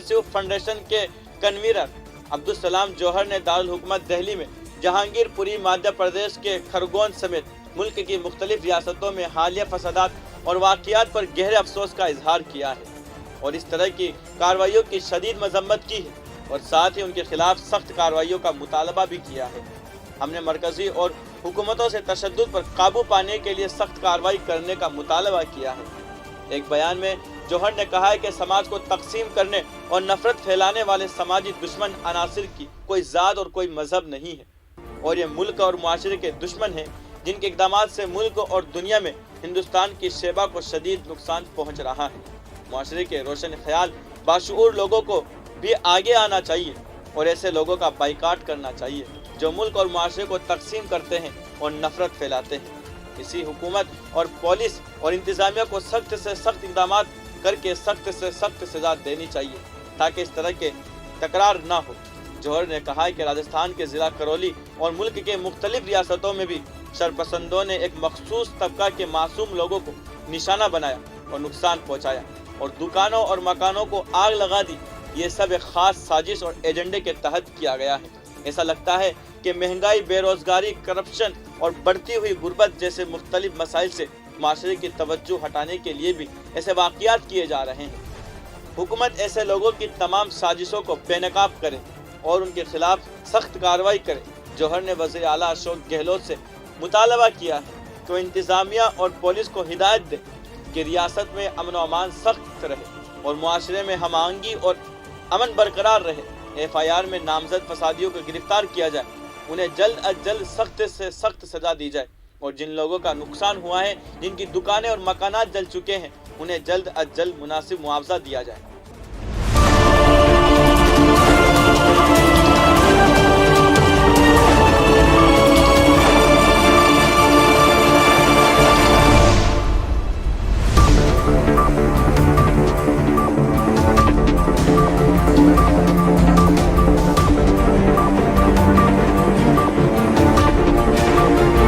Progressive foundation के convener Abdul Salam जौहर ने दारुल हुकूमत दिल्ली में जहांगीरपुरी मध्य प्रदेश के खरगोन समेत मुल्क की मुख्तलिफ रियासतों में हालिया फसादात और वाक़ियात पर गहरे अफसोस का इजहार किया है और इस तरह की कार्रवाइयों की शदीद मजम्मत की है और साथ ही उनके खिलाफ सख्त कार्रवाइयों का मुतालबा भी किया है। हमने मरकजी और हुकूमतों से तशद्दुद पर काबू पाने के लिए सख्त कार्रवाई करने का मुतालबा किया है। एक बयान में जौहर ने कहा है कि समाज को तकसीम करने और नफरत फैलाने वाले समाजी दुश्मन अनासिर की कोई ज़ात और कोई मजहब नहीं है और ये मुल्क और मुआशरे के दुश्मन हैं जिनके इक़दामात से मुल्क और दुनिया में हिंदुस्तान की शेबा को शदीद नुकसान पहुँच रहा है। मुआशरे के रोशन ख्याल बाशऊर लोगों को भी आगे आना चाहिए और ऐसे लोगों का बाइकाट करना चाहिए जो मुल्क और मुआशरे को तकसीम करते हैं और नफरत फैलाते हैं। इसी हुकूमत और पुलिस और इंतज़ामिया को सख्त से सख्त इक़दाम करके सख्त से सख्त सज़ा देनी चाहिए ताकि इस तरह के तकरार ना हो। जौहर ने कहा कि राजस्थान के ज़िला करौली और मुल्क के मुख्तलिफ रियासतों में भी शरपसंदों ने एक मखसूस तबका के मासूम लोगों को निशाना बनाया और नुकसान पहुँचाया और दुकानों और मकानों को आग लगा दी। ये सब एक ख़ास साजिश और एजेंडे के तहत किया गया है। ऐसा लगता है कि महंगाई, बेरोज़गारी, करप्शन और बढ़ती हुई गुर्बत जैसे मुख्तलिफ मसाइल से माशरे की तवज्जो हटाने के लिए भी ऐसे वाक़ियात किए जा रहे हैं। हुकूमत ऐसे लोगों की तमाम साजिशों को बेनकाब करे और उनके खिलाफ सख्त कार्रवाई करे। जौहर ने वज़ीर आला अशोक गहलोत से मुतालबा किया है कि वो इंतज़ामिया और पुलिस को हिदायत दे कि रियासत में अमन व अमान सख्त रहे और मुआशरे में हमआहंगी और अमन बरकरार रहे। FIR में नामजद फसादियों को गिरफ्तार किया जाए, उन्हें जल्द अज जल्द सख्त से सख्त सज़ा दी जाए और जिन लोगों का नुकसान हुआ है, जिनकी दुकानें और मकानात जल चुके हैं, उन्हें जल्द अज जल्द मुनासिब मुआवजा दिया जाए।